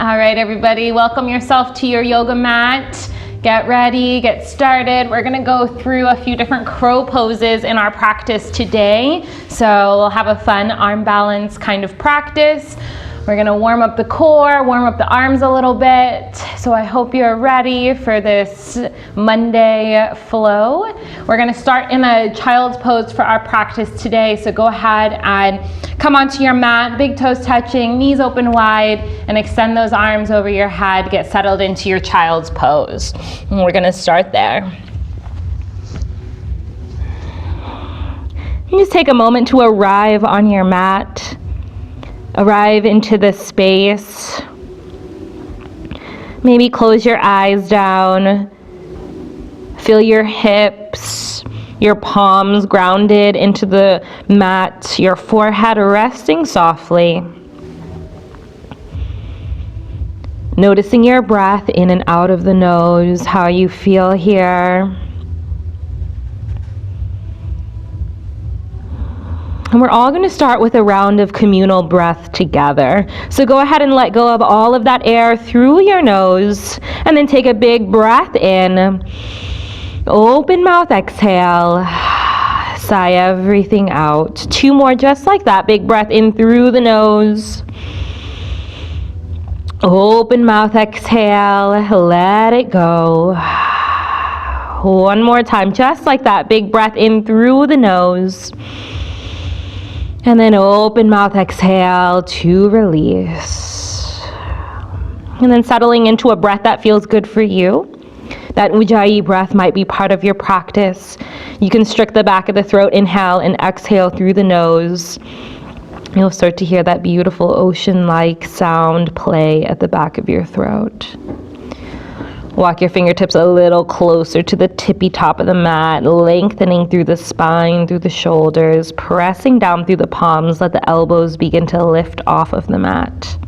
All right, everybody, welcome yourself to your yoga mat. Get ready, get started. We're gonna go through a few different crow poses in our practice today. So we'll have a fun arm balance kind of practice. We're gonna warm up the core, warm up the arms a little bit. So I hope you're ready for this Monday flow. We're gonna start in a child's pose for our practice today. So go ahead and come onto your mat, big toes touching, knees open wide, and extend those arms over your head. Get settled into your child's pose. And we're gonna start there. You just take a moment to arrive on your mat. Arrive into the space. Maybe close your eyes down. Feel your hips, your palms grounded into the mat, your forehead resting softly. Noticing your breath in and out of the nose, how you feel here. And we're all going to start with a round of communal breath together. So go ahead and let go of all of that air through your nose, and then take a big breath in. Open mouth, exhale. Sigh everything out. 2 more just like that. Big breath in through the nose. Open mouth, exhale. Let it go. 1 more time, just like that. Big breath in through the nose. And then open mouth, exhale to release. And then settling into a breath that feels good for you. That Ujjayi breath might be part of your practice. You constrict the back of the throat, inhale and exhale through the nose. You'll start to hear that beautiful ocean-like sound play at the back of your throat. Walk your fingertips a little closer to the tippy top of the mat, lengthening through the spine, through the shoulders, pressing down through the palms. Let the elbows begin to lift off of the mat.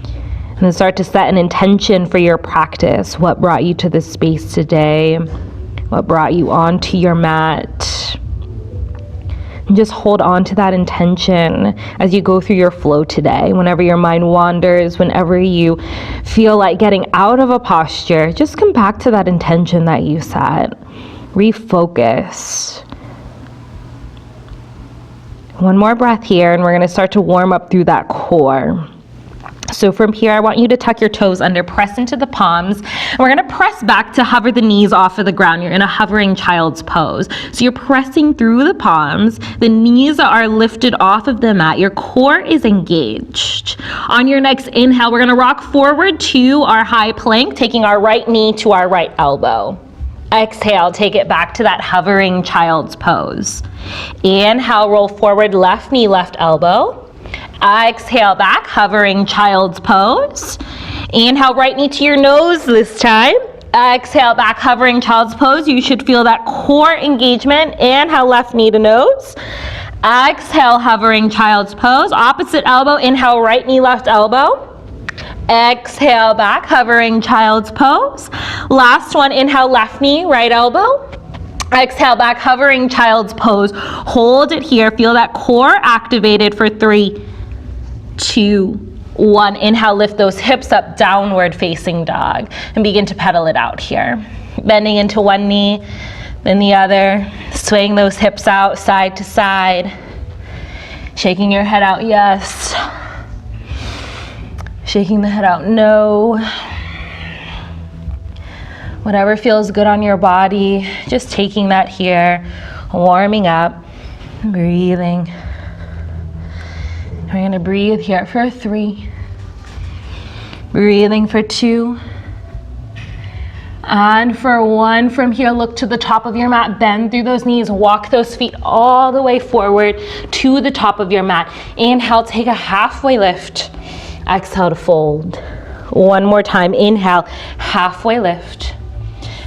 And then start to set an intention for your practice. What brought you to this space today? What brought you onto your mat? And just hold on to that intention as you go through your flow today. Whenever your mind wanders, whenever you feel like getting out of a posture, just come back to that intention that you set. Refocus. 1 more breath here, and we're going to start to warm up through that core. So from here, I want you to tuck your toes under, press into the palms, and we're gonna press back to hover the knees off of the ground. You're in a hovering child's pose. So you're pressing through the palms, the knees are lifted off of the mat, your core is engaged. On your next inhale, we're gonna rock forward to our high plank, taking our right knee to our right elbow. Exhale, take it back to that hovering child's pose. Inhale, roll forward, left knee, left elbow. Exhale back, hovering child's pose. Inhale, right knee to your nose this time. Exhale back, hovering child's pose. You should feel that core engagement. Inhale, left knee to nose. Exhale, hovering child's pose. Opposite elbow, inhale, right knee, left elbow. Exhale back, hovering child's pose. Last one, inhale, left knee, right elbow. Exhale back, hovering child's pose. Hold it here. Feel that core activated for 3, 2, 1. Inhale, lift those hips up, downward facing dog, and begin to pedal it out here. Bending into one knee, then the other, swaying those hips out side to side. Shaking your head out, yes. Shaking the head out, no. Whatever feels good on your body, just taking that here, warming up, breathing. We're gonna breathe here for 3, breathing for 2, and for 1. From here, look to the top of your mat, bend through those knees, walk those feet all the way forward to the top of your mat. Inhale, take a halfway lift. Exhale to fold. 1 more time, inhale, halfway lift.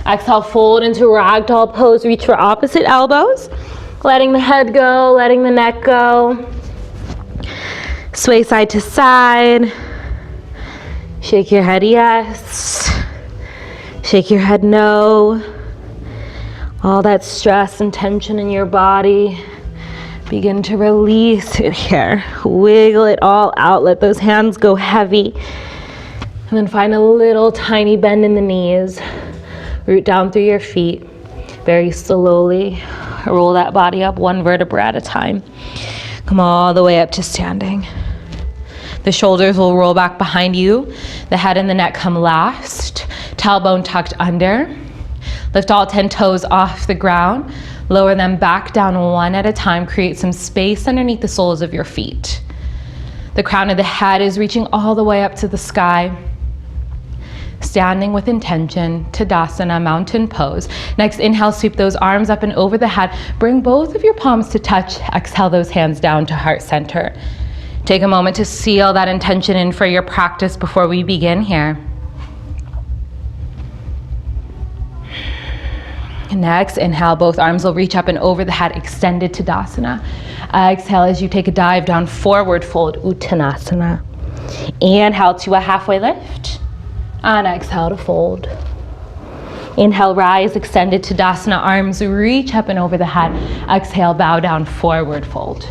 Exhale, fold into ragdoll pose, reach for opposite elbows, letting the head go, letting the neck go. Sway side to side. Shake your head yes. Shake your head no. All that stress and tension in your body, begin to release it here. Wiggle it all out. Let those hands go heavy. And then find a little tiny bend in the knees. Root down through your feet. Very slowly roll that body up one vertebra at a time. Come all the way up to standing. The shoulders will roll back behind you. The head and the neck come last. Tailbone tucked under. Lift all 10 toes off the ground. Lower them back down one at a time. Create some space underneath the soles of your feet. The crown of the head is reaching all the way up to the sky. Standing with intention, Tadasana, mountain pose. Next, inhale, sweep those arms up and over the head. Bring both of your palms to touch. Exhale those hands down to heart center. Take a moment to seal that intention in for your practice before we begin here. Next, inhale, both arms will reach up and over the head, extended Tadasana. Exhale as you take a dive down, forward fold, Uttanasana. Inhale to a halfway lift. And exhale to fold. Inhale, rise, extended Tadasana, arms reach up and over the head. Exhale, bow down, forward fold.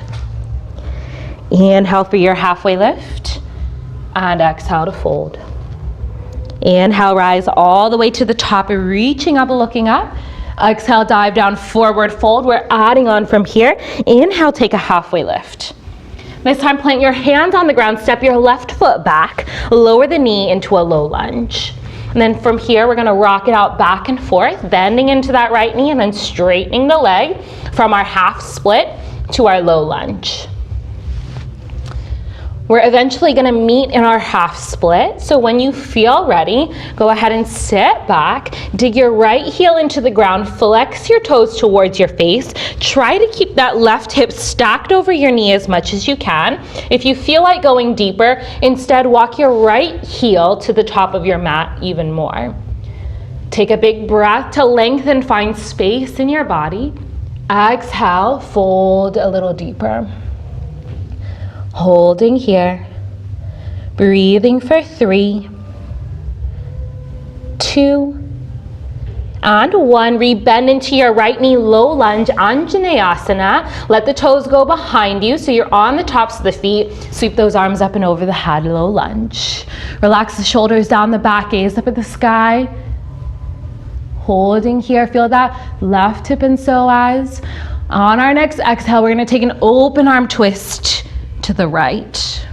Inhale for your halfway lift. And exhale to fold. Inhale, rise all the way to the top, reaching up and looking up. Exhale, dive down, forward fold. We're adding on from here. Inhale, take a halfway lift. This time, plant your hands on the ground, step your left foot back, lower the knee into a low lunge. And then from here, we're gonna rock it out back and forth, bending into that right knee and then straightening the leg from our half split to our low lunge. We're eventually gonna meet in our half split. So when you feel ready, go ahead and sit back, dig your right heel into the ground, flex your toes towards your face. Try to keep that left hip stacked over your knee as much as you can. If you feel like going deeper, instead walk your right heel to the top of your mat even more. Take a big breath to lengthen, find space in your body. Exhale, fold a little deeper. Holding here, breathing for 3, 2, and 1. Rebend into your right knee, low lunge, Anjaneyasana. Let the toes go behind you so you're on the tops of the feet. Sweep those arms up and over the head, low lunge. Relax the shoulders down the back, gaze up at the sky. Holding here, feel that left hip and psoas. On our next exhale, we're gonna take an open arm twist to the right.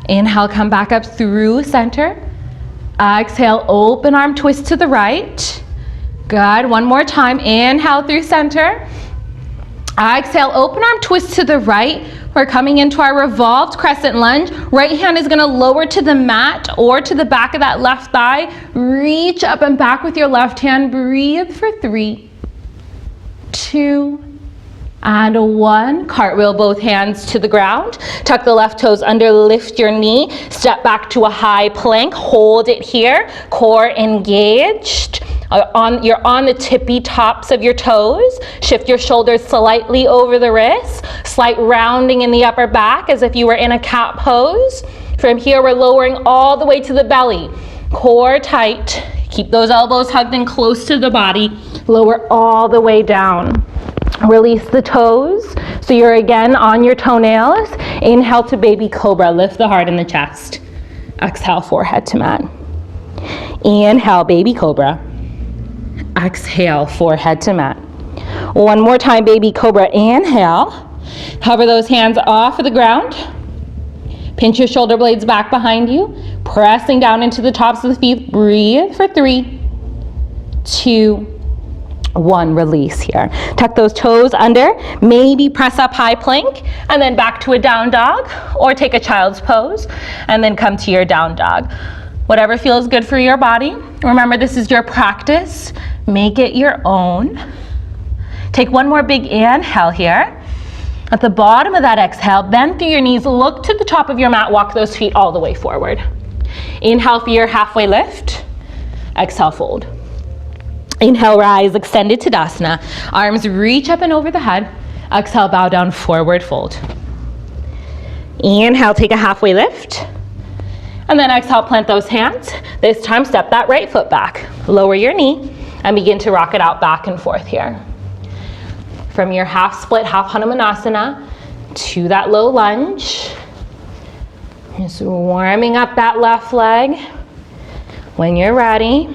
Inhale, come back up through center. Exhale, open arm twist to the right. Good, one more time. Inhale through center. Exhale, open arm twist to the right. We're coming into our revolved crescent lunge. Right hand is gonna lower to the mat or to the back of that left thigh. Reach up and back with your left hand. Breathe for 3, 2, and 1. Cartwheel both hands to the ground. Tuck the left toes under, lift your knee. Step back to a high plank. Hold it here. Core engaged. You're on the tippy tops of your toes. Shift your shoulders slightly over the wrists. Slight rounding in the upper back as if you were in a cat pose. From here, we're lowering all the way to the belly. Core tight. Keep those elbows hugged in close to the body. Lower all the way down. Release the toes, so you're again on your toenails. Inhale to baby cobra, lift the heart in the chest. Exhale, forehead to mat. Inhale, baby cobra. Exhale, forehead to mat. One more time, baby cobra, inhale. Hover those hands off of the ground. Pinch your shoulder blades back behind you, pressing down into the tops of the feet. Breathe for 3, 2, 1, release here. Tuck those toes under, maybe press up high plank, and then back to a down dog, or take a child's pose, and then come to your down dog. Whatever feels good for your body. Remember, this is your practice. Make it your own. Take one more big inhale here. At the bottom of that exhale, bend through your knees, look to the top of your mat, walk those feet all the way forward. Inhale for your halfway lift. Exhale, fold. Inhale, rise, extended Tadasana. Arms reach up and over the head. Exhale, bow down, forward fold. Inhale, take a halfway lift. And then exhale, plant those hands. This time, step that right foot back. Lower your knee and begin to rock it out back and forth here. From your half split, half Hanumanasana to that low lunge. Just warming up that left leg. When you're ready,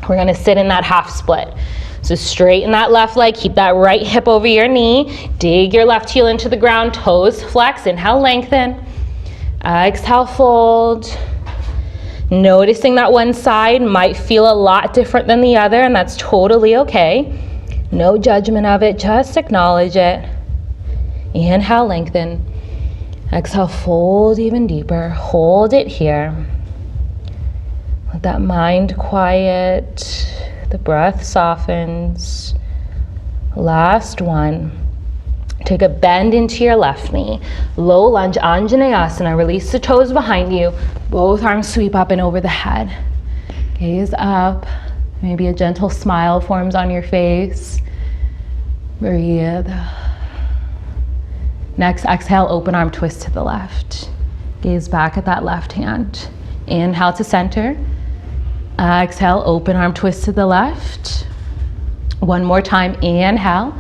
we're gonna sit in that half split. So straighten that left leg, keep that right hip over your knee, dig your left heel into the ground, toes flex, inhale, lengthen. Exhale, fold. Noticing that one side might feel a lot different than the other, and that's totally okay. No judgment of it, just acknowledge it. Inhale, lengthen. Exhale, fold even deeper. Hold it here. Let that mind quiet. The breath softens. Last one. Take a bend into your left knee. Low lunge, Anjaneyasana. Release the toes behind you. Both arms sweep up and over the head. Gaze up. Maybe a gentle smile forms on your face. Breathe. Next, exhale, open arm twist to the left. Gaze back at that left hand. Inhale to center. Exhale, open arm twist to the left. One more time, inhale.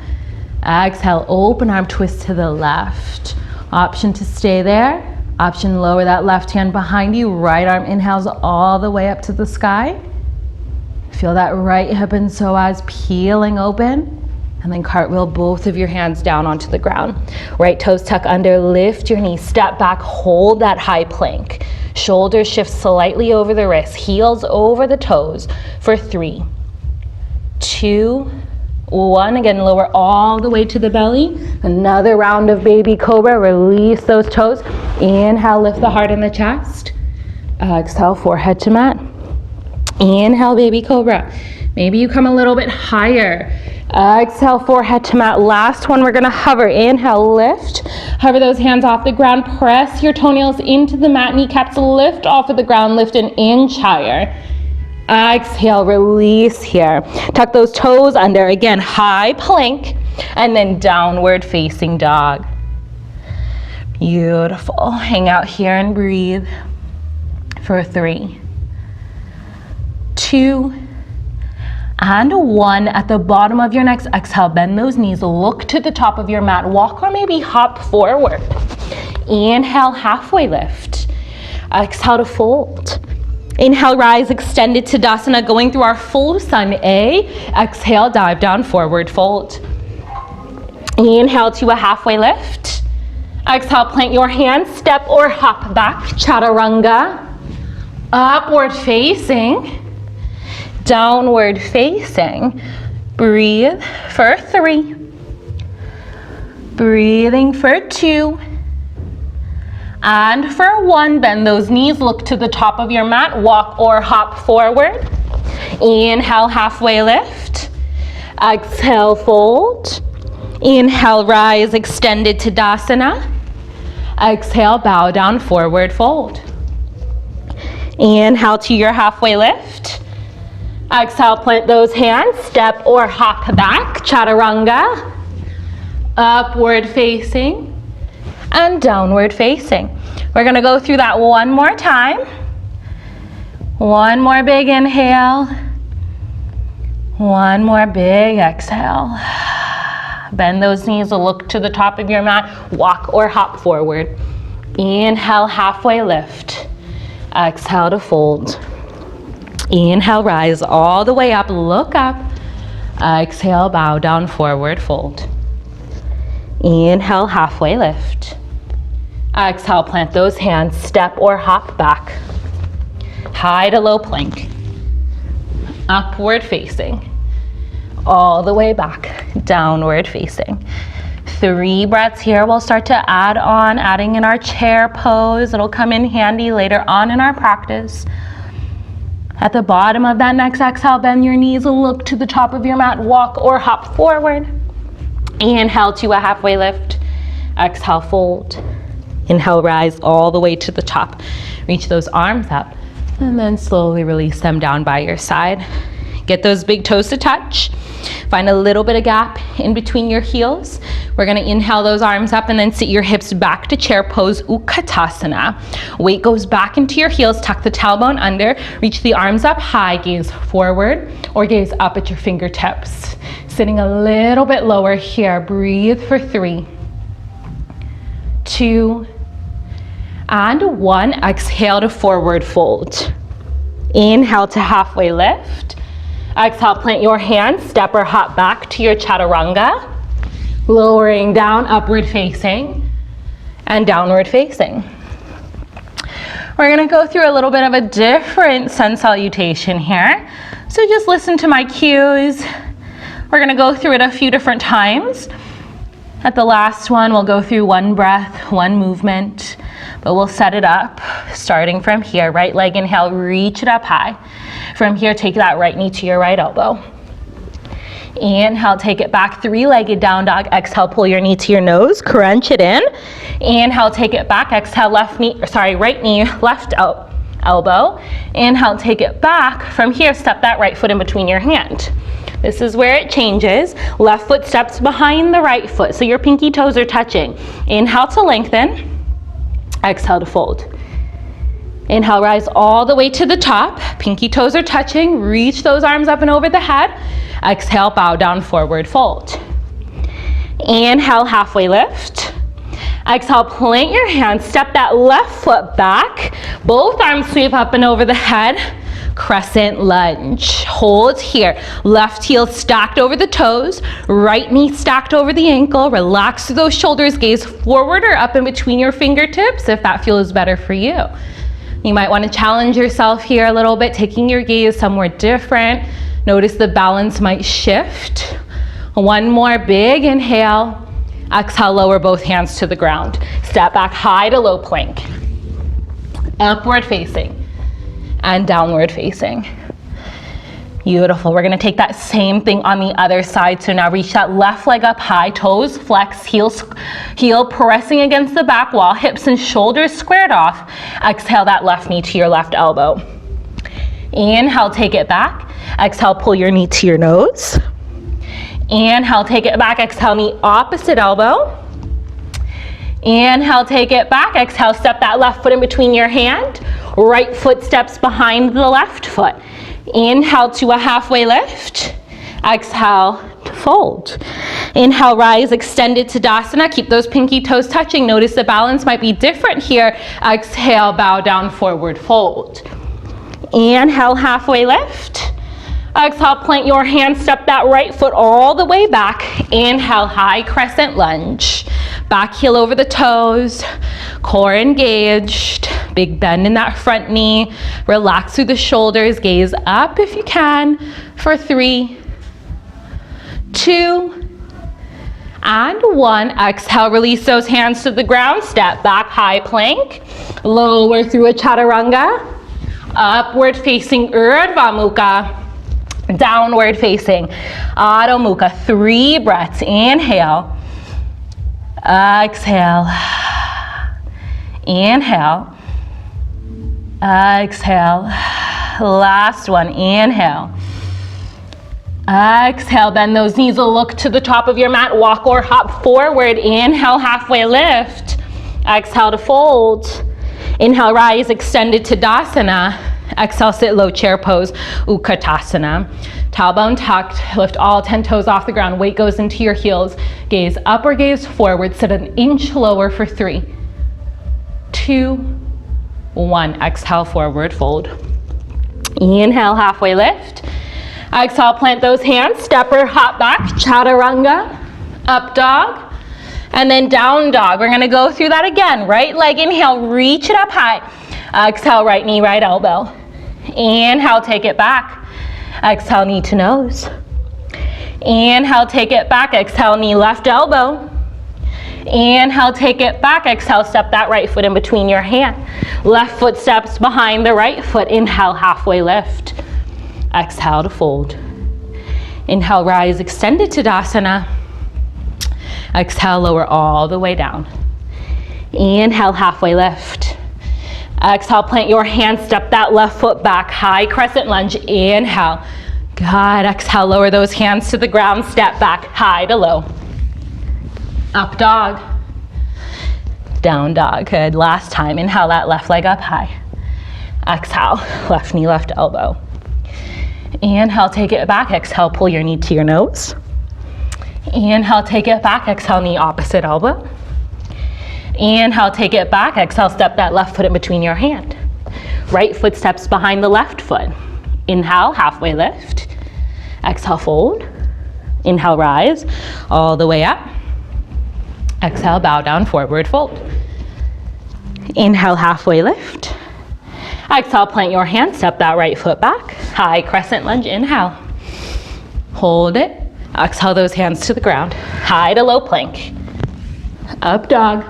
Exhale, open arm twist to the left. Option to stay there. Option, lower that left hand behind you. Right arm inhales all the way up to the sky. Feel that right hip and psoas peeling open. And then cartwheel both of your hands down onto the ground. Right toes tuck under, lift your knees, step back, hold that high plank. Shoulders shift slightly over the wrists, heels over the toes for 3, 2, 1. Again, lower all the way to the belly. Another round of baby cobra, release those toes. Inhale, lift the heart in the chest. Exhale, forehead to mat. Inhale, baby cobra. Maybe you come a little bit higher. Exhale, forehead to mat. Last one, we're gonna hover. Inhale, lift. Hover those hands off the ground. Press your toenails into the mat. Kneecaps lift off of the ground. Lift an inch higher. Exhale, release here. Tuck those toes under. Again, high plank. And then downward facing dog. Beautiful. Hang out here and breathe for 3, 2, and 1. At the bottom of your next exhale, bend those knees, look to the top of your mat, walk or maybe hop forward. Inhale, halfway lift. Exhale to fold. Inhale, rise, extended Tadasana, going through our full sun A. Exhale, dive down, forward fold. Inhale to a halfway lift. Exhale, plant your hands, step or hop back, Chaturanga. Upward facing. Downward facing. Breathe for 3. Breathing for 2. And for 1, bend those knees, look to the top of your mat, walk or hop forward. Inhale, halfway lift. Exhale, fold. Inhale, rise, extended Tadasana. Exhale, bow down, forward fold. Inhale to your halfway lift. Exhale, plant those hands, step or hop back, Chaturanga. Upward facing and downward facing. We're gonna go through that one more time. One more big inhale. One more big exhale. Bend those knees, look to the top of your mat, walk or hop forward. Inhale, halfway lift. Exhale to fold. Inhale, rise all the way up, look up. Exhale, bow down, forward fold. Inhale, halfway lift. Exhale, plant those hands, step or hop back. High to low plank. Upward facing. All the way back, downward facing. 3 breaths here. We'll start to adding in our chair pose. It'll come in handy later on in our practice. At the bottom of that next exhale, bend your knees, look to the top of your mat, walk or hop forward. Inhale to a halfway lift. Exhale, fold. Inhale, rise all the way to the top. Reach those arms up and then slowly release them down by your side. Get those big toes to touch. Find a little bit of gap in between your heels. We're gonna inhale those arms up and then sit your hips back to chair pose, Utkatasana. Weight goes back into your heels, tuck the tailbone under, reach the arms up high, gaze forward or gaze up at your fingertips. Sitting a little bit lower here. Breathe for 3, 2, and 1. Exhale to forward fold. Inhale to halfway lift. Exhale, plant your hands, step or hop back to your chaturanga. Lowering down, upward facing, and downward facing. We're gonna go through a little bit of a different sun salutation here. So just listen to my cues. We're gonna go through it a few different times. At the last one, we'll go through one breath, one movement, but we'll set it up starting from here. Right leg inhale, reach it up high. From here, take that right knee to your right elbow. Inhale, take it back, three-legged down dog. Exhale, pull your knee to your nose, crunch it in. Inhale, take it back. Exhale, right knee, left elbow. Inhale, take it back. From here, step that right foot in between your hand. This is where it changes. Left foot steps behind the right foot, so your pinky toes are touching. Inhale to lengthen. Exhale to fold. Inhale, rise all the way to the top. Pinky toes are touching. Reach those arms up and over the head. Exhale, bow down, forward fold. Inhale, halfway lift. Exhale, plant your hands, step that left foot back. Both arms sweep up and over the head. Crescent lunge. Hold here. Left heel stacked over the toes. Right knee stacked over the ankle. Relax through those shoulders. Gaze forward or up in between your fingertips if that feels better for you. You might want to challenge yourself here a little bit, taking your gaze somewhere different. Notice the balance might shift. One more big inhale. Exhale, lower both hands to the ground. Step back high to low plank. Upward facing and downward facing. Beautiful. We're going to take that same thing on the other side. So now reach that left leg up high, toes flex, heel pressing against the back wall, hips and shoulders squared off. Exhale that left knee to your left elbow. Inhale, take it back. Exhale, pull your knee to your nose. Inhale, take it back. Exhale, knee opposite elbow. Inhale, take it back. Exhale, step that left foot in between your hand. Right foot steps behind the left foot. Inhale to a halfway lift. Exhale to fold. Inhale, rise, extended Tadasana. Keep those pinky toes touching. Notice the balance might be different here. Exhale, bow down, forward fold. Inhale, halfway lift. Exhale, plant your hand, step that right foot all the way back. Inhale, high crescent lunge. Back heel over the toes, core engaged. Big bend in that front knee. Relax through the shoulders, gaze up if you can for 3, 2, and 1. Exhale, release those hands to the ground. Step back, high plank. Lower through a chaturanga. Upward facing Urdhva Mukha. Downward facing Adho Mukha. 3 breaths. Inhale. Exhale. Inhale. Exhale. Last one. Inhale. Exhale. Bend those knees. Look to the top of your mat. Walk or hop forward. Inhale, halfway lift. Exhale to fold. Inhale, rise, extended Tadasana. Exhale, sit low chair pose, Utkatasana. Tailbone tucked, lift all 10 toes off the ground. Weight goes into your heels. Gaze up or gaze forward. Sit an inch lower for 3, 2, 1. Exhale, forward fold. Inhale, halfway lift. Exhale, plant those hands. Step or hop back. Chaturanga, up dog, and then down dog. We're going to go through that again. Right leg, inhale, reach it up high. Exhale, right knee, right elbow. Inhale, take it back. Exhale, knee to nose. Inhale, take it back. Exhale, knee, left elbow. Inhale, take it back. Exhale, step that right foot in between your hand. Left foot steps behind the right foot. Inhale, halfway lift. Exhale to fold. Inhale, rise, extended Tadasana. Exhale, lower all the way down. Inhale, halfway lift. Exhale, plant your hands, step that left foot back, high crescent lunge. Inhale. Good. Exhale, lower those hands to the ground, step back, high to low. Up dog. Down dog. Good. Last time. Inhale that left leg up high. Exhale, left knee, left elbow. Inhale, take it back. Exhale, pull your knee to your nose. Inhale, take it back. Exhale, knee opposite elbow. Inhale, take it back. Exhale, step that left foot in between your hand. Right foot steps behind the left foot. Inhale, halfway lift. Exhale, fold. Inhale, rise all the way up. Exhale, bow down, forward fold. Inhale, halfway lift. Exhale, plant your hand, step that right foot back. High crescent lunge, inhale. Hold it. Exhale those hands to the ground. High to low plank. Up dog.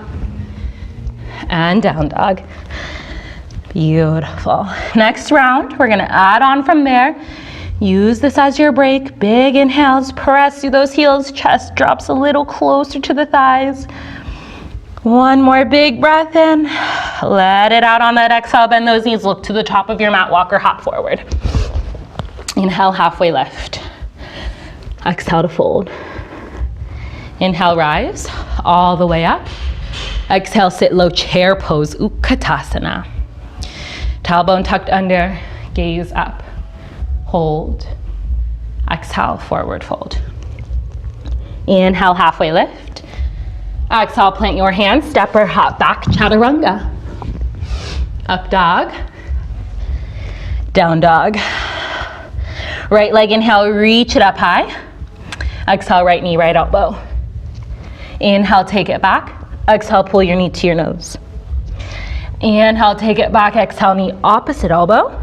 And down dog. Beautiful. Next round, we're gonna add on from there. Use this as your break. Big inhales, press through those heels. Chest drops a little closer to the thighs. One more big breath in. Let it out on that exhale. Bend those knees. Look to the top of your mat. Walk or hop forward. Inhale, halfway lift. Exhale to fold. Inhale, rise all the way up. Exhale, sit low chair pose, Utkatasana. Tailbone tucked under, gaze up. Hold. Exhale, forward fold. Inhale, halfway lift. Exhale, plant your hands, step or hop back, chaturanga. Up dog. Down dog. Right leg inhale, reach it up high. Exhale, right knee, right elbow. Inhale, take it back. Exhale, pull your knee to your nose. Inhale, take it back. Exhale, knee opposite elbow.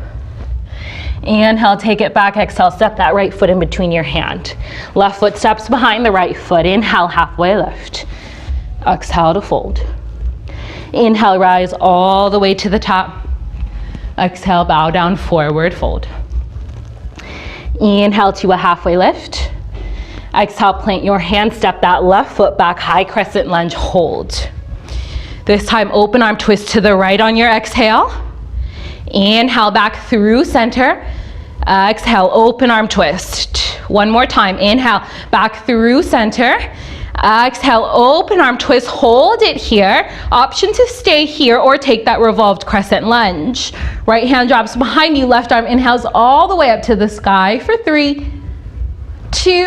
Inhale, take it back. Exhale, step that right foot in between your hand. Left foot steps behind the right foot. Inhale, halfway lift. Exhale to fold. Inhale, rise all the way to the top. Exhale, bow down, forward fold. Inhale to a halfway lift. Exhale, plant your hand, step that left foot back, high crescent lunge, hold. This time, open arm twist to the right on your exhale. Inhale, back through center. Exhale, open arm twist. One more time, inhale, back through center. Exhale, open arm twist, hold it here. Option to stay here or take that revolved crescent lunge. Right hand drops behind you, left arm inhales all the way up to the sky for 3, 2,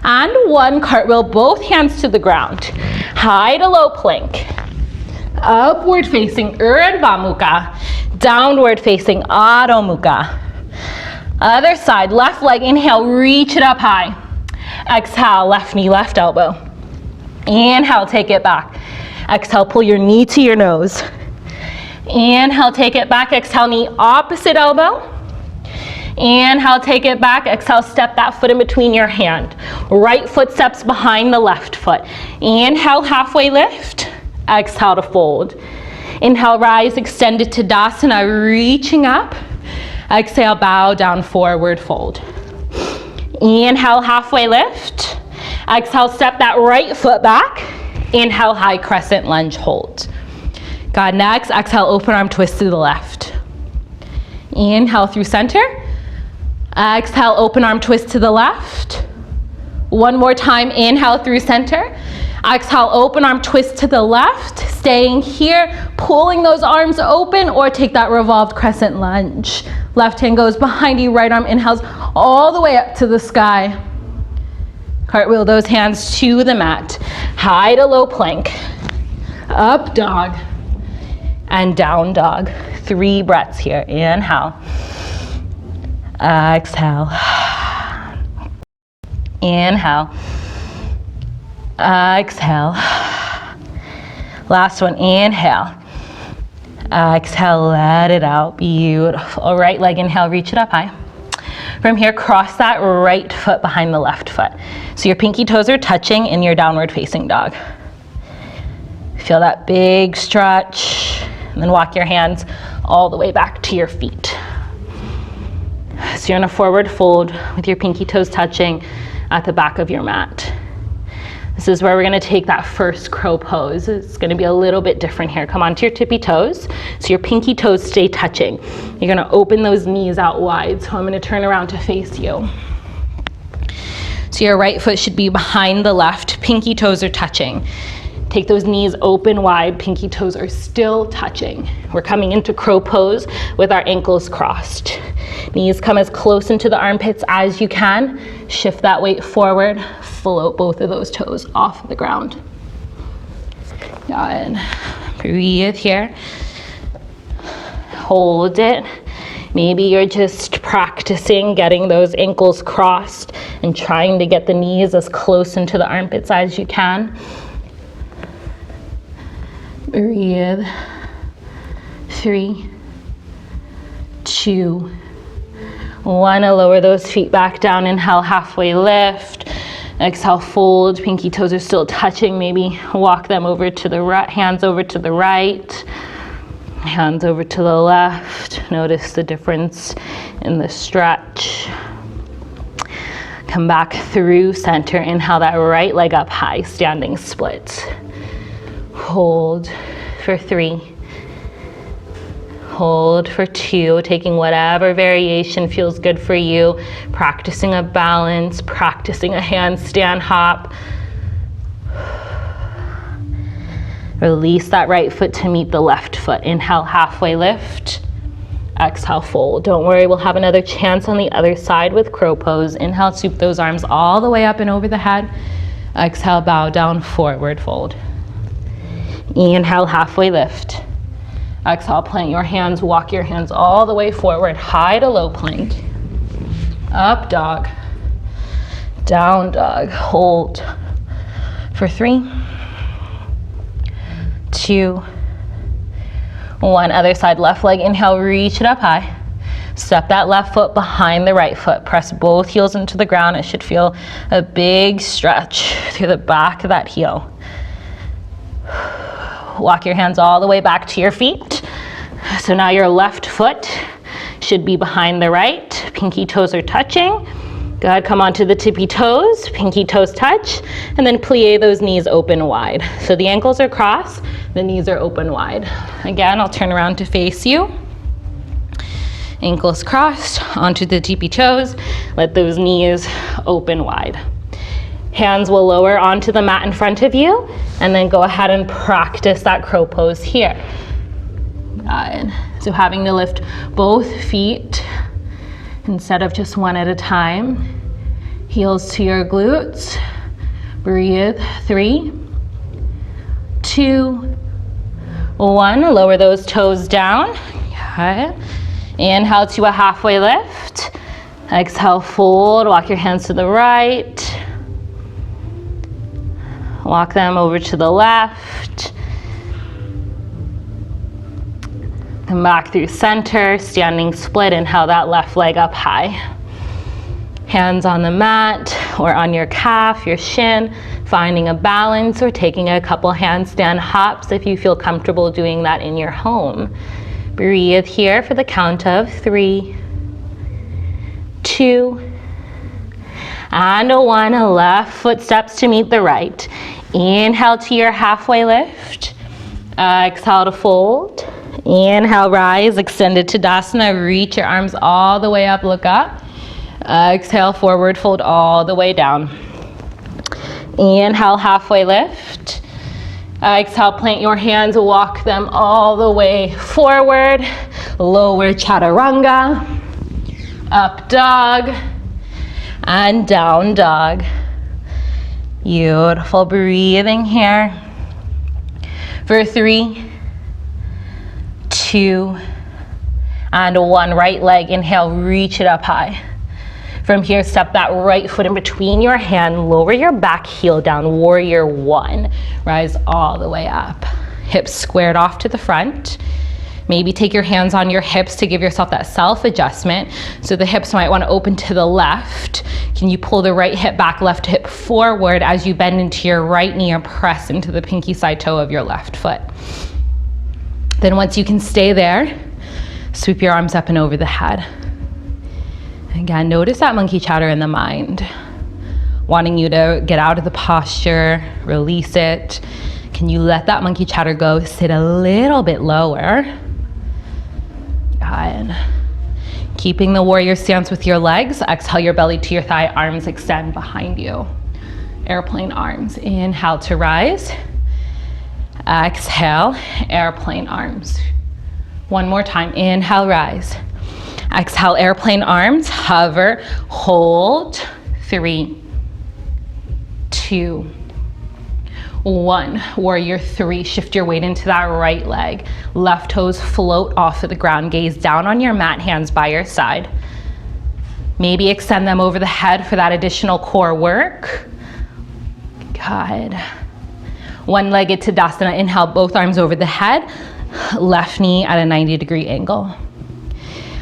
and 1. Cartwheel both hands to the ground. High to low plank. Upward facing Urdhva Mukha. Downward facing Adho Mukha. Other side, left leg, inhale, reach it up high. Exhale, left knee, left elbow. Inhale, take it back. Exhale, pull your knee to your nose. Inhale, take it back. Exhale, knee opposite elbow. Inhale, take it back. Exhale, step that foot in between your hand. Right foot steps behind the left foot. Inhale, halfway lift. Exhale to fold. Inhale, rise, extend it to Tadasana, reaching up. Exhale, bow down, forward fold. Inhale, halfway lift. Exhale, step that right foot back. Inhale, high crescent lunge, hold. Good, next, exhale, open arm twist to the left. Inhale through center. Exhale, open arm twist to the left. One more time, inhale through center. Exhale, open arm twist to the left. Staying here, pulling those arms open or take that revolved crescent lunge. Left hand goes behind you, right arm inhales all the way up to the sky. Cartwheel those hands to the mat. High to low plank. Up dog and down dog. 3 breaths here. Inhale. Exhale. Inhale. Exhale. Last one, inhale. Exhale, let it out. Beautiful. Right leg, inhale, reach it up high. From here, cross that right foot behind the left foot. So your pinky toes are touching in your downward facing dog. Feel that big stretch. And then walk your hands all the way back to your feet. So you're in a forward fold with your pinky toes touching at the back of your mat. This is where we're gonna take that first crow pose. It's gonna be a little bit different here. Come onto your tippy toes. So your pinky toes stay touching. You're gonna open those knees out wide. So I'm gonna turn around to face you. So your right foot should be behind the left. Pinky toes are touching. Take those knees open wide. Pinky toes are still touching. We're coming into crow pose with our ankles crossed. Knees come as close into the armpits as you can. Shift that weight forward. Float both of those toes off the ground. Good. Breathe here. hold it. Maybe you're just practicing getting those ankles crossed and trying to get the knees as close into the armpits as you can. Breathe. 3, 2, 1. Lower those feet back down. Inhale, halfway lift. Exhale, fold. Pinky toes are still touching. Maybe walk them over to the right, hands over to the right, hands over to the left. Notice the difference in the stretch. Come back through center. Inhale that right leg up high, standing split. Hold for 3. Hold for 2, taking whatever variation feels good for you. Practicing a balance, practicing a handstand hop. Release that right foot to meet the left foot. Inhale, halfway lift. Exhale, fold. Don't worry, we'll have another chance on the other side with crow pose. Inhale, sweep those arms all the way up and over the head. Exhale, bow down, forward fold. Inhale, halfway lift. Exhale, plant your hands, walk your hands all the way forward, high to low plank. Up dog, down dog, hold for 3, 2, 1. Other side, left leg, inhale, reach it up high. Step that left foot behind the right foot. Press both heels into the ground. It should feel a big stretch through the back of that heel. Walk your hands all the way back to your feet. So now your left foot should be behind the right. Pinky toes are touching. Go ahead, come onto the tippy toes. Pinky toes touch. And then plie those knees open wide. So the ankles are crossed, the knees are open wide. Again, I'll turn around to face you. Ankles crossed onto the tippy toes. Let those knees open wide. Hands will lower onto the mat in front of you, and then go ahead and practice that crow pose here. So having to lift both feet instead of just one at a time. Heels to your glutes. Breathe. 3, 2, 1. Lower those toes down. Inhale to a halfway lift. Exhale, fold. Walk your hands to the right. Walk them over to the left. Come back through center, standing split. Inhale that left leg up high. Hands on the mat or on your calf, your shin, finding a balance or taking a couple handstand hops if you feel comfortable doing that in your home. Breathe here for the count of 3, 2, and 1. Left foot steps to meet the right. Inhale to your halfway lift. Exhale to fold. Inhale, rise, extended Tadasana. Reach your arms all the way up, look up. Exhale, forward fold all the way down. Inhale, halfway lift. Exhale, plant your hands, walk them all the way forward. Lower chaturanga. Up dog. And down dog. Beautiful breathing here. For 3, 2, and 1. Right leg, inhale, reach it up high. From here, step that right foot in between your hand, lower your back heel down, warrior 1. Rise all the way up. Hips squared off to the front. Maybe take your hands on your hips to give yourself that self-adjustment. So the hips might want to open to the left. Can you pull the right hip back, left hip forward as you bend into your right knee or press into the pinky side toe of your left foot. Then once you can stay there, sweep your arms up and over the head. Again, notice that monkey chatter in the mind. Wanting you to get out of the posture, release it. Can you let that monkey chatter go? Sit a little bit lower. Good. Keeping the warrior stance with your legs. Exhale your belly to your thigh, arms extend behind you. Airplane arms. Inhale to rise. Exhale, airplane arms. One more time. Inhale, rise. Exhale, airplane arms. Hover, hold. 3, 2, 1, warrior 3, shift your weight into that right leg. Left toes float off of the ground, gaze down on your mat, hands by your side. Maybe extend them over the head for that additional core work. Good. One-legged Tadasana, inhale, both arms over the head, left knee at a 90-degree angle.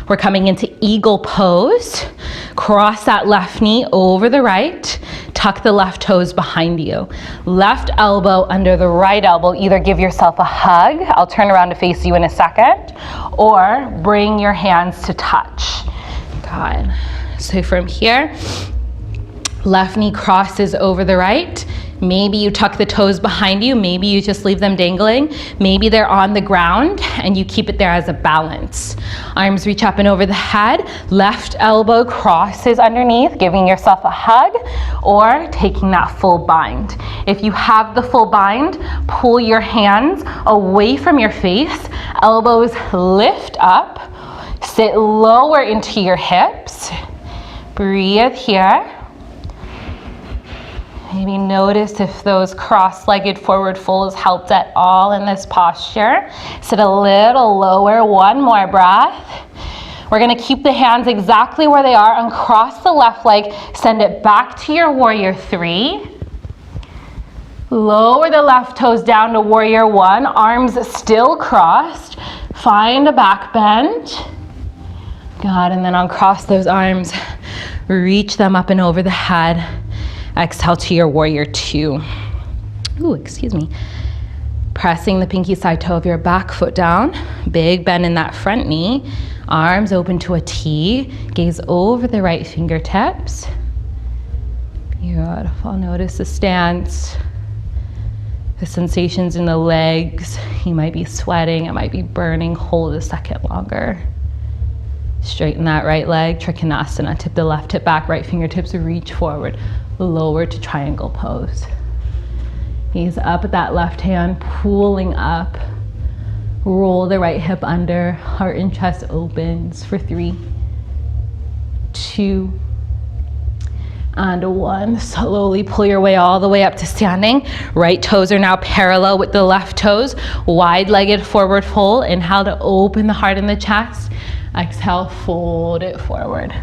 We're coming into eagle pose. Cross that left knee over the right. Tuck the left toes behind you. Left elbow under the right elbow. Either give yourself a hug, I'll turn around to face you in a second, or bring your hands to touch. Good. So from here, left knee crosses over the right. Maybe you tuck the toes behind you. Maybe you just leave them dangling. Maybe they're on the ground and you keep it there as a balance. Arms reach up and over the head. Left elbow crosses underneath, giving yourself a hug or taking that full bind. If you have the full bind, pull your hands away from your face. Elbows lift up. Sit lower into your hips. Breathe here. Maybe notice if those cross-legged forward folds helped at all in this posture. Sit a little lower, one more breath. We're gonna keep the hands exactly where they are. Uncross the left leg, send it back to your warrior 3. Lower the left toes down to warrior 1, arms still crossed. Find a back bend. Good, and then uncross those arms, reach them up and over the head. Exhale to your warrior 2. Ooh, excuse me. Pressing the pinky side toe of your back foot down. Big bend in that front knee. Arms open to a T. Gaze over the right fingertips. Beautiful. Notice the stance. The sensations in the legs. You might be sweating. It might be burning. Hold a second longer. Straighten that right leg. Trikonasana. Tip the left hip back. Right fingertips reach forward. Lower to triangle pose. Gaze up at that left hand, pulling up. Roll the right hip under, heart and chest opens for 3, 2, and 1. Slowly pull your way all the way up to standing. Right toes are now parallel with the left toes. Wide-legged forward fold. Inhale to open the heart and the chest. Exhale, fold it forward.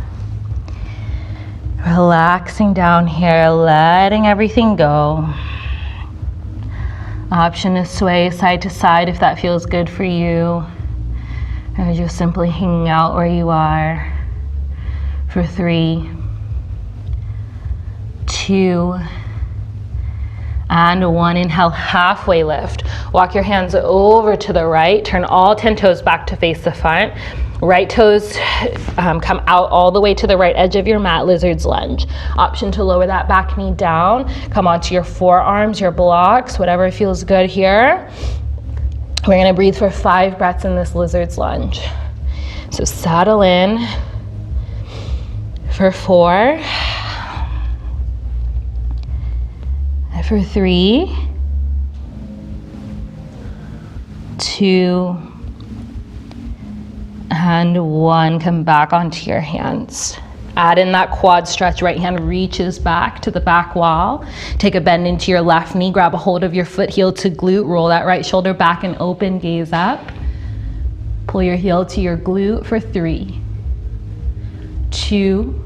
Relaxing down here, letting everything go. Option to sway side to side if that feels good for you. Or just simply hanging out where you are for 3, 2, and 1. Inhale, halfway lift. Walk your hands over to the right. Turn all 10 toes back to face the front. Right toes come out all the way to the right edge of your mat, lizard's lunge. Option to lower that back knee down. Come onto your forearms, your blocks, whatever feels good here. We're gonna breathe for 5 breaths in this lizard's lunge. So settle in for 4, for 3, 2, and 1. Come back onto your hands. Add in that quad stretch. Right hand reaches back to the back wall. Take a bend into your left knee. Grab a hold of your foot, heel to glute. Roll that right shoulder back and open. Gaze up. Pull your heel to your glute for 3, 2,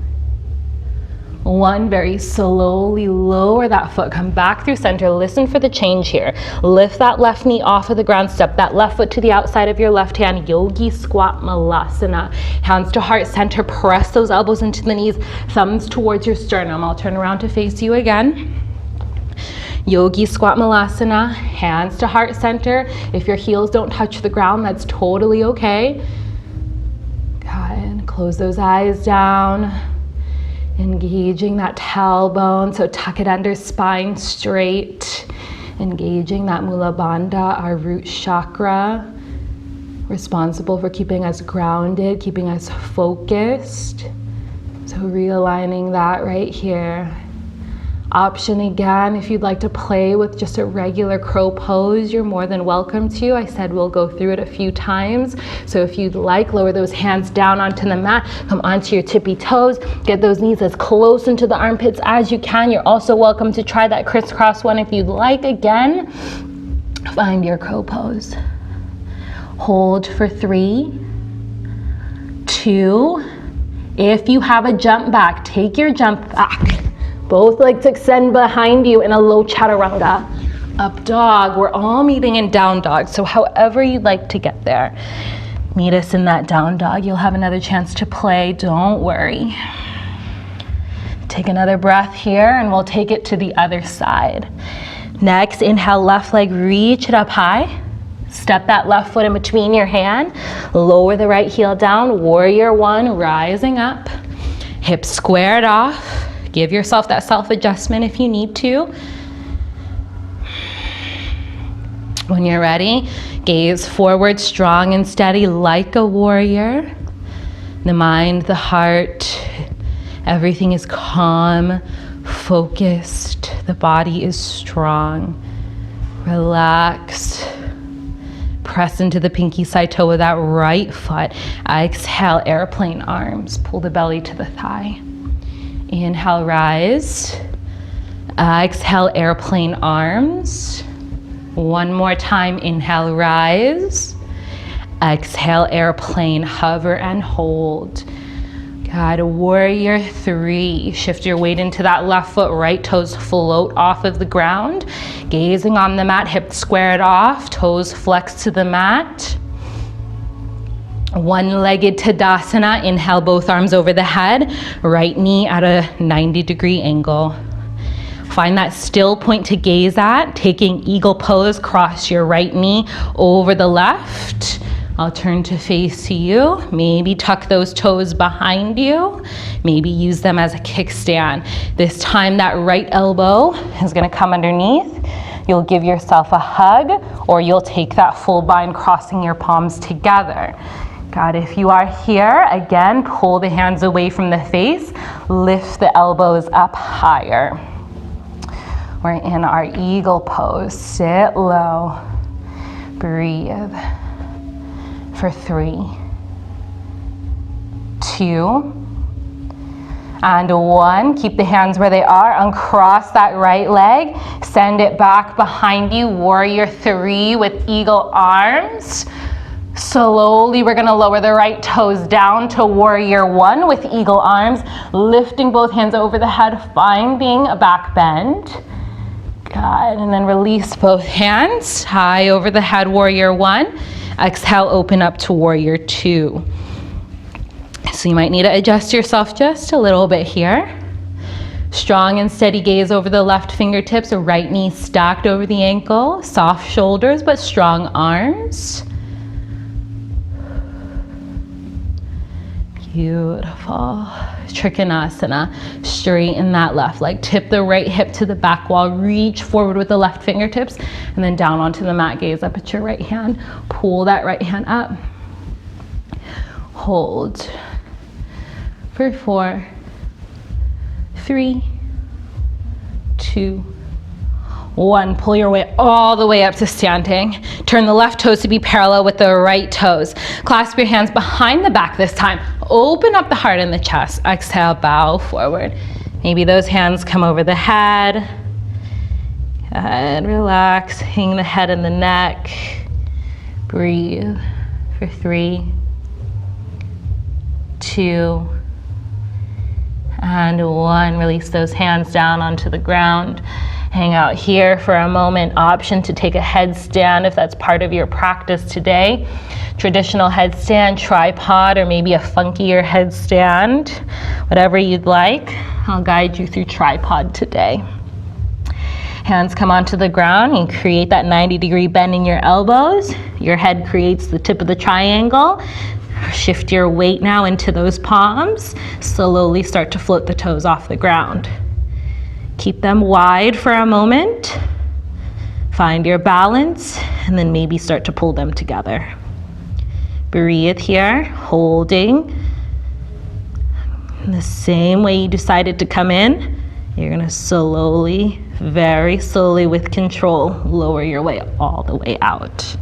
1. Very slowly lower that foot. Come back through center. Listen for the change here. Lift that left knee off of the ground. Step that left foot to the outside of your left hand. Yogi squat malasana. Hands to heart center. Press those elbows into the knees. Thumbs towards your sternum. I'll turn around to face you again. Yogi squat malasana. Hands to heart center. If your heels don't touch the ground, that's totally okay. Good. Close those eyes down. Engaging that tailbone, so tuck it under, spine straight. Engaging that Mula Bandha, our root chakra, responsible for keeping us grounded, keeping us focused. So realigning that right here. Option again, if you'd like to play with just a regular crow pose, you're more than welcome to. I said we'll go through it a few times. So if you'd like, lower those hands down onto the mat, come onto your tippy toes, get those knees as close into the armpits as you can. You're also welcome to try that crisscross one if you'd like. Again, find your crow pose. Hold for 3, 2. If you have a jump back, take your jump back. Both legs extend behind you in a low chaturanga. Up dog, we're all meeting in down dog, so however you'd like to get there, meet us in that down dog. You'll have another chance to play, don't worry. Take another breath here and we'll take it to the other side. Next, inhale, left leg, reach it up high. Step that left foot in between your hand. Lower the right heel down, warrior one, rising up. Hips squared off. Give yourself that self-adjustment if you need to. When you're ready, gaze forward, strong and steady like a warrior. The mind, the heart, everything is calm, focused. The body is strong. Relax. Press into the pinky side toe with that right foot. Exhale, airplane arms. Pull the belly to the thigh. Inhale, rise. Exhale, airplane arms. One more time, inhale, rise. Exhale, airplane, hover and hold. Good, warrior 3. Shift your weight into that left foot, right toes float off of the ground. Gazing on the mat, hips squared off, toes flexed to the mat. One-legged Tadasana, inhale, both arms over the head, right knee at a 90-degree angle. Find that still point to gaze at, taking eagle pose, cross your right knee over the left. I'll turn to face you. Maybe tuck those toes behind you. Maybe use them as a kickstand. This time that right elbow is gonna come underneath. You'll give yourself a hug, or you'll take that full bind, crossing your palms together. God, if you are here, again, pull the hands away from the face, lift the elbows up higher. We're in our eagle pose. Sit low, breathe for 3, 2, and 1. Keep the hands where they are. Uncross that right leg. Send it back behind you. Warrior 3 with eagle arms. Slowly, we're gonna lower the right toes down to warrior 1 with eagle arms, lifting both hands over the head, finding a back bend. Good, and then release both hands, high over the head, warrior 1. Exhale, open up to warrior 2. So you might need to adjust yourself just a little bit here. Strong and steady gaze over the left fingertips, a right knee stacked over the ankle, soft shoulders but strong arms. Beautiful. Trikonasana. Straighten that left leg. Tip the right hip to the back wall. Reach forward with the left fingertips and then down onto the mat. Gaze up at your right hand. Pull that right hand up. Hold for 4, 3, 2, 1. Pull your way all the way up to standing. Turn the left toes to be parallel with the right toes. Clasp your hands behind the back this time. Open up the heart and the chest. Exhale, bow forward. Maybe those hands come over the head. And relax, hang the head and the neck. Breathe for 3, 2, and 1. Release those hands down onto the ground. Hang out here for a moment. Option to take a headstand if that's part of your practice today. Traditional headstand, tripod, or maybe a funkier headstand. Whatever you'd like. I'll guide you through tripod today. Hands come onto the ground and create that 90-degree bend in your elbows. Your head creates the tip of the triangle. Shift your weight now into those palms. Slowly start to float the toes off the ground. Keep them wide for a moment. Find your balance and then maybe start to pull them together. Breathe here, holding. In the same way you decided to come in, You're gonna slowly, very slowly with control, lower your way all the way out.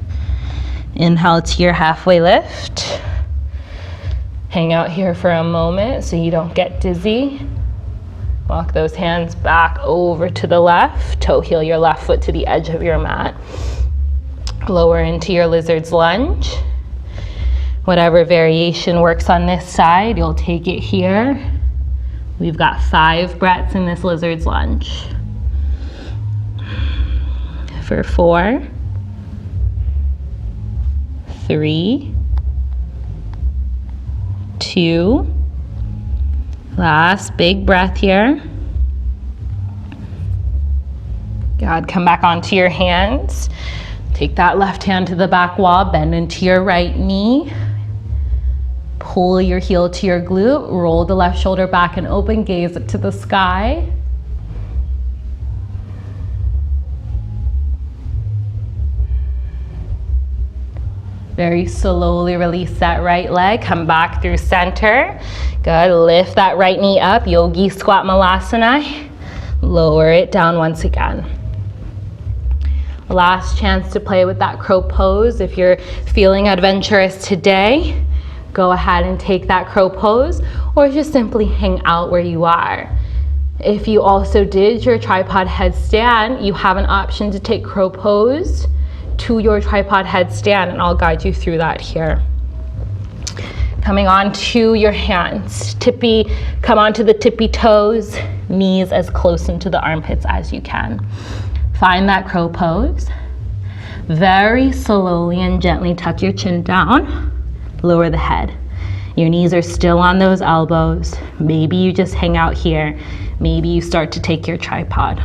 Inhale to your halfway lift. Hang out here for a moment so you don't get dizzy. Walk those hands back over to the left. Toe heel your left foot to the edge of your mat. Lower into your lizard's lunge. Whatever variation works on this side, you'll take it here. We've got 5 breaths in this lizard's lunge. For 4, 3, 2, last big breath here. Good, come back onto your hands. Take that left hand to the back wall, bend into your right knee. Pull your heel to your glute, roll the left shoulder back and open, gaze up to the sky. Very slowly release that right leg, come back through center. Good, lift that right knee up, yogi squat malasana. Lower it down once again. Last chance to play with that crow pose. If you're feeling adventurous today, go ahead and take that crow pose, or just simply hang out where you are. If you also did your tripod headstand, you have an option to take crow pose to your tripod headstand, and I'll guide you through that here. Coming on to your hands, come onto the tippy toes, knees as close into the armpits as you can. Find that crow pose. Very slowly and gently tuck your chin down. Lower the head. Your knees are still on those elbows. Maybe you just hang out here. Maybe you start to take your tripod.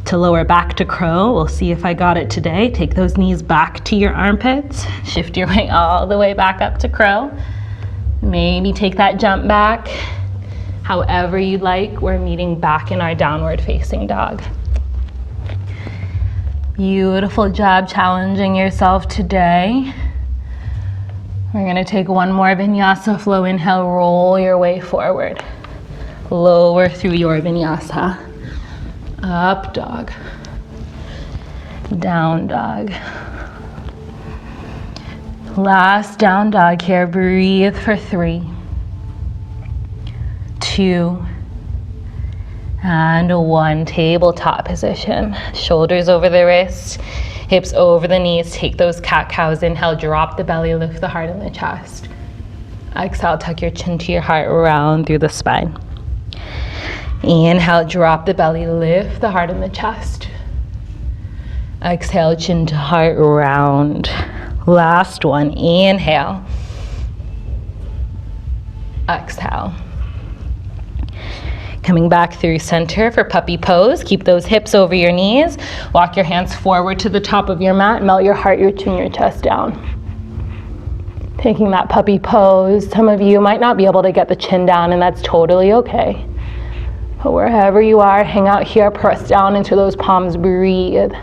To lower back to crow, we'll see if I got it today. Take those knees back to your armpits. Shift your weight all the way back up to crow. Maybe take that jump back. However you'd like, we're meeting back in our downward facing dog. Beautiful job challenging yourself today. We're gonna take one more vinyasa flow. Inhale, roll your way forward. Lower through your vinyasa. Up dog. Down dog. Last down dog here. Breathe for 3, 2, and 1. Tabletop position. Shoulders over the wrists, hips over the knees. Take those cat cows. Inhale, drop the belly, lift the heart and the chest. Exhale, tuck your chin to your heart, round through the spine. Inhale, drop the belly, lift the heart and the chest. Exhale, chin to heart, round. Last one, inhale. Exhale. Coming back through center for puppy pose. Keep those hips over your knees. Walk your hands forward to the top of your mat. Melt your heart, your chin, your chest down. Taking that puppy pose. Some of you might not be able to get the chin down, and that's totally okay. But wherever you are, hang out here, press down into those palms, breathe.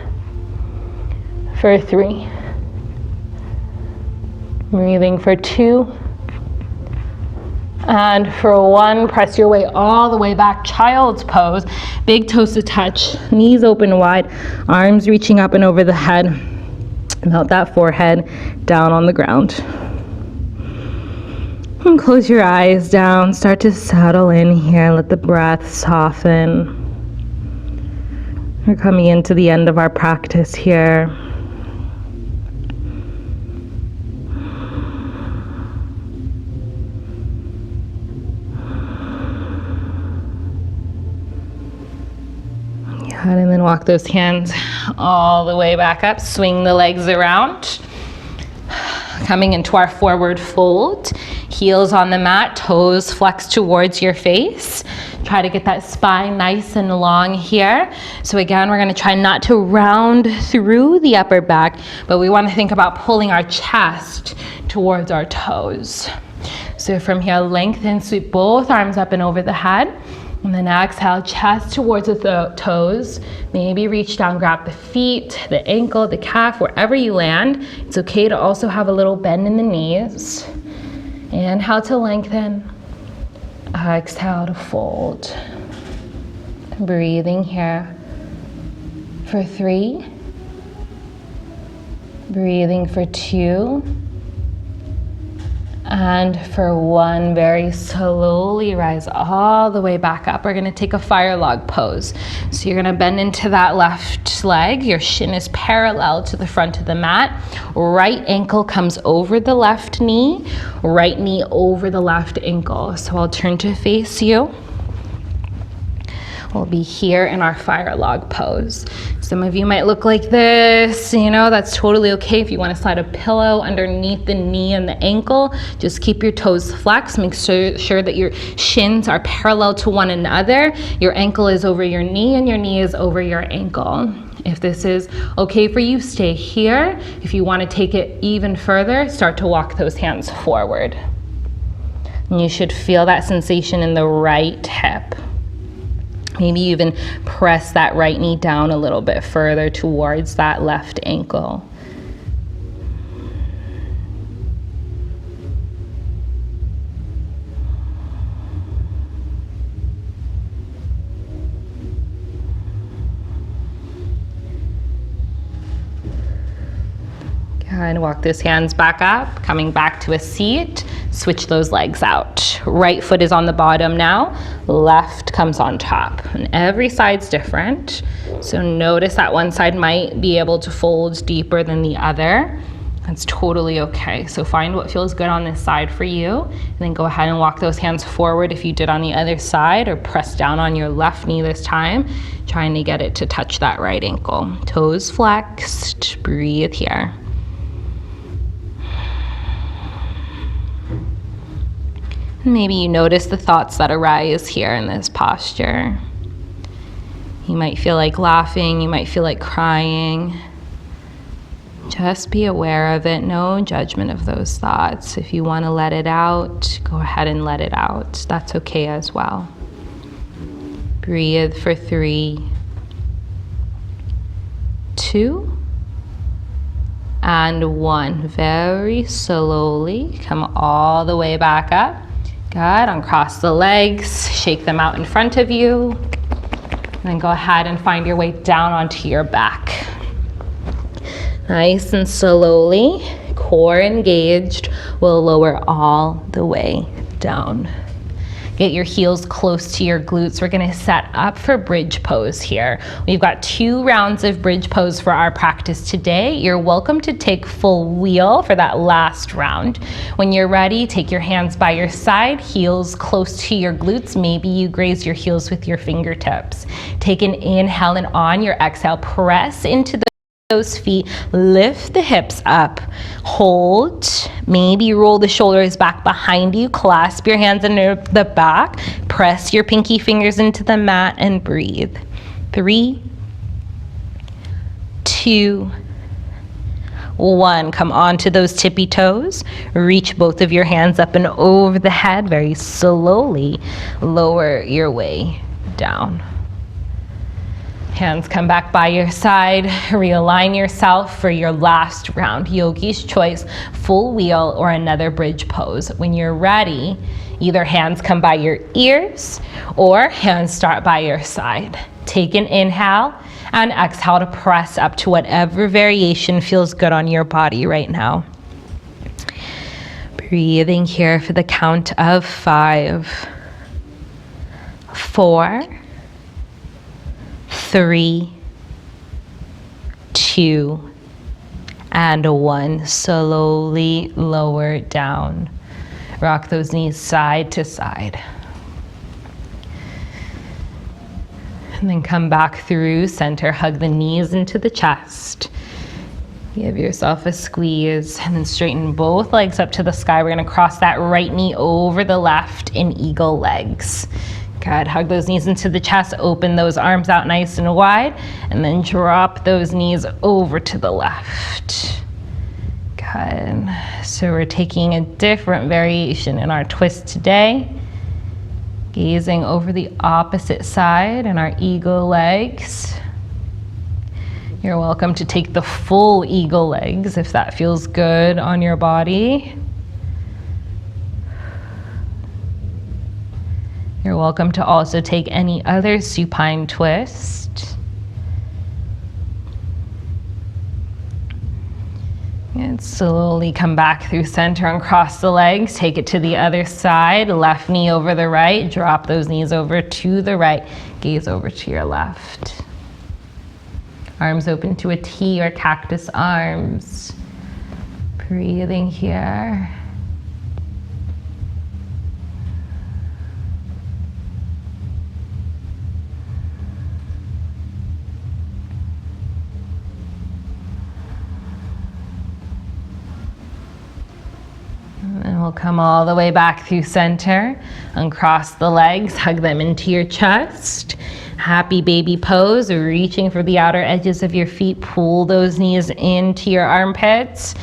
For 3. Breathing for 2. And for 1, press your way all the way back, child's pose. Big toes to touch, knees open wide, arms reaching up and over the head. Melt that forehead down on the ground. And close your eyes down, start to settle in here, let the breath soften. We're coming into the end of our practice here. And then walk those hands all the way back up, swing the legs around. Coming into our forward fold, heels on the mat, toes flex towards your face. Try to get that spine nice and long here. So again, we're gonna try not to round through the upper back, but we wanna think about pulling our chest towards our toes. So from here, lengthen, sweep both arms up and over the head. And then exhale, chest towards the toes. Maybe reach down, grab the feet, the ankle, the calf, wherever you land. It's okay to also have a little bend in the knees. Inhale to lengthen. Exhale to fold. Breathing here for 3. Breathing for 2. And for 1, very slowly rise all the way back up. We're gonna take a fire log pose. So you're gonna bend into that left leg. Your shin is parallel to the front of the mat. Right ankle comes over the left knee. Right knee over the left ankle. So I'll turn to face you. We'll be here in our fire log pose. Some of you might look like this, that's totally okay. If you want to slide a pillow underneath the knee and the ankle, just keep your toes flexed. Make sure that your shins are parallel to one another. Your ankle is over your knee and your knee is over your ankle. If this is okay for you, stay here. If you want to take it even further, start to walk those hands forward. And you should feel that sensation in the right hip. Maybe even press that right knee down a little bit further towards that left ankle. And walk those hands back up, coming back to a seat. Switch those legs out. Right foot is on the bottom now, left comes on top. And every side's different. So notice that one side might be able to fold deeper than the other. That's totally okay. So find what feels good on this side for you, and then go ahead and walk those hands forward if you did on the other side, or press down on your left knee this time, trying to get it to touch that right ankle. Toes flexed, breathe here. Maybe you notice the thoughts that arise here in this posture. You might feel like laughing, you might feel like crying. Just be aware of it, no judgment of those thoughts. If you want to let it out, go ahead and let it out. That's okay as well. Breathe for 3, 2, and 1. Very slowly, come all the way back up. Good, uncross the legs, shake them out in front of you, and then go ahead and find your way down onto your back. Nice and slowly, core engaged, we'll lower all the way down. Get your heels close to your glutes. We're gonna set up for bridge pose here. We've got 2 rounds of bridge pose for our practice today. You're welcome to take full wheel for that last round. When you're ready, take your hands by your side, heels close to your glutes. Maybe you graze your heels with your fingertips. Take an inhale, and on your exhale, press into those feet, lift the hips up, hold, maybe roll the shoulders back behind you, clasp your hands under the back, press your pinky fingers into the mat and breathe. 3, 2, 1. Come onto those tippy toes, reach both of your hands up and over the head, very slowly lower your way down. Hands come back by your side, realign yourself for your last round. Yogi's choice, full wheel or another bridge pose. When you're ready, either hands come by your ears or hands start by your side. Take an inhale and exhale to press up to whatever variation feels good on your body right now. Breathing here for the count of 5, 4, 3, 2, and 1. Slowly lower down. Rock those knees side to side. And then come back through center. Hug the knees into the chest. Give yourself a squeeze, and then straighten both legs up to the sky. We're going to cross that right knee over the left in eagle legs. Good. Hug those knees into the chest, open those arms out nice and wide, and then drop those knees over to the left. Good. So we're taking a different variation in our twist today. Gazing over the opposite side in our eagle legs. You're welcome to take the full eagle legs if that feels good on your body. You're welcome to also take any other supine twist. And slowly come back through center and cross the legs. Take it to the other side. Left knee over the right. Drop those knees over to the right. Gaze over to your left. Arms open to a T or cactus arms. Breathing here. And we'll come all the way back through center. Uncross the legs, hug them into your chest. Happy baby pose, reaching for the outer edges of your feet. Pull those knees into your armpits.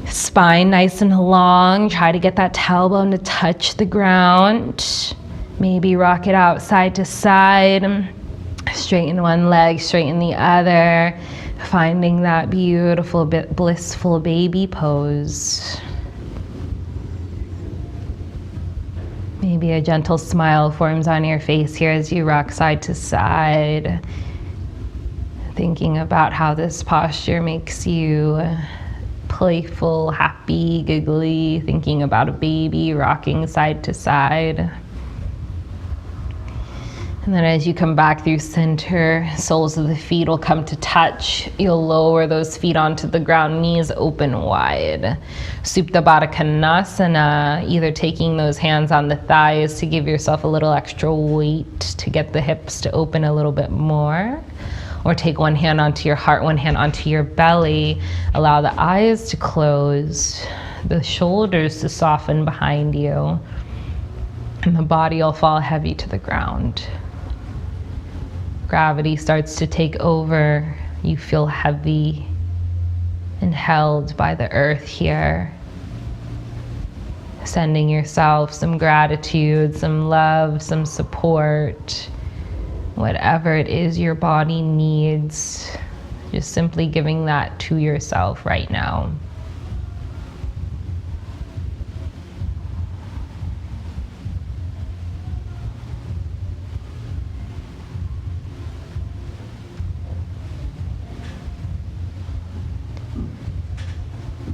Spine nice and long. Try to get that tailbone to touch the ground. Maybe rock it out side to side. Straighten one leg, straighten the other. Finding that beautiful, blissful baby pose. Maybe a gentle smile forms on your face here as you rock side to side. Thinking about how this posture makes you playful, happy, giggly. Thinking about a baby rocking side to side. And then as you come back through center, soles of the feet will come to touch. You'll lower those feet onto the ground, knees open wide. Supta Baddha Konasana, either taking those hands on the thighs to give yourself a little extra weight to get the hips to open a little bit more. Or take one hand onto your heart, one hand onto your belly. Allow the eyes to close, the shoulders to soften behind you. And the body will fall heavy to the ground. Gravity starts to take over. You feel heavy and held by the earth here. Sending yourself some gratitude, some love, some support. Whatever it is your body needs, just simply giving that to yourself right now.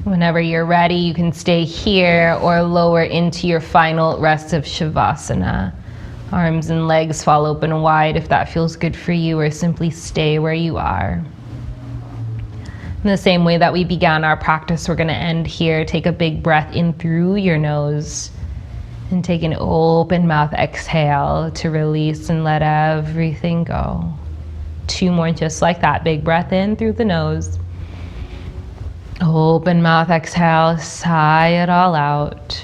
Whenever you're ready, you can stay here or lower into your final rest of Shavasana. Arms and legs fall open wide if that feels good for you, or simply stay where you are. In the same way that we began our practice, we're going to end here. Take a big breath in through your nose and take an open mouth exhale to release and let everything go. 2 more just like that. Big breath in through the nose. Open mouth exhale, sigh it all out.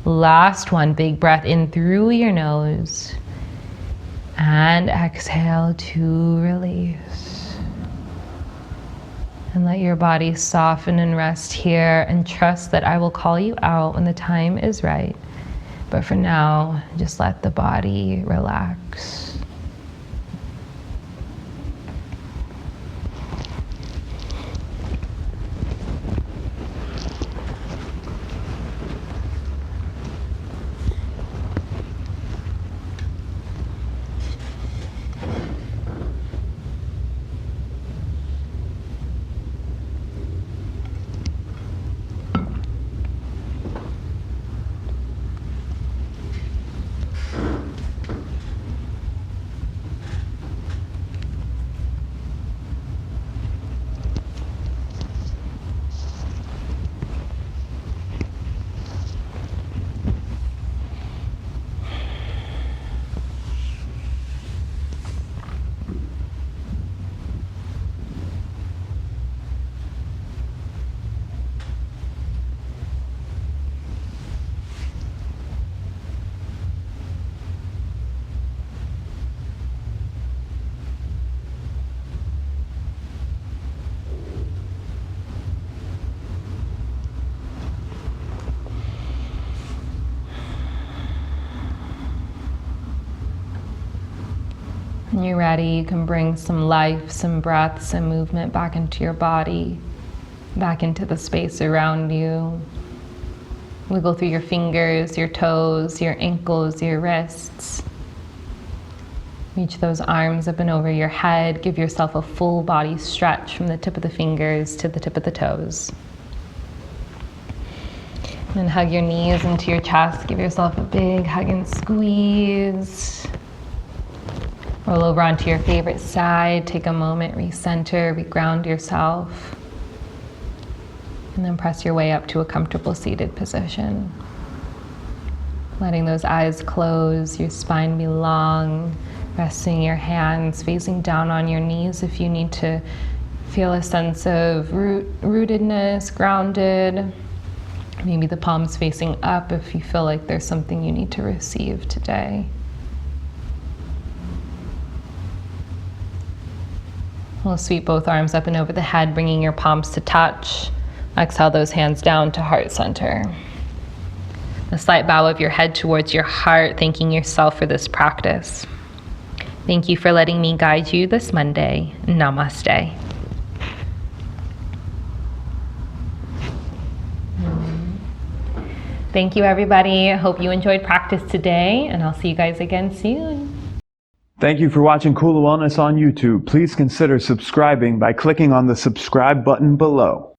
Last one, big breath in through your nose. And exhale to release. And let your body soften and rest here, and trust that I will call you out when the time is right. But for now, just let the body relax. When you're ready, you can bring some life, some breath, some movement back into your body, back into the space around you. Wiggle through your fingers, your toes, your ankles, your wrists. Reach those arms up and over your head. Give yourself a full body stretch from the tip of the fingers to the tip of the toes. And hug your knees into your chest. Give yourself a big hug and squeeze. Roll over onto your favorite side. Take a moment, recenter, reground yourself. And then press your way up to a comfortable seated position. Letting those eyes close, your spine be long. Resting your hands facing down on your knees if you need to feel a sense of rootedness, grounded. Maybe the palms facing up if you feel like there's something you need to receive today. We'll sweep both arms up and over the head, bringing your palms to touch. Exhale those hands down to heart center. A slight bow of your head towards your heart, thanking yourself for this practice. Thank you for letting me guide you this Monday. Namaste. Thank you, everybody. I hope you enjoyed practice today, and I'll see you guys again soon. Thank you for watching Kula Wellness on YouTube. Please consider subscribing by clicking on the subscribe button below.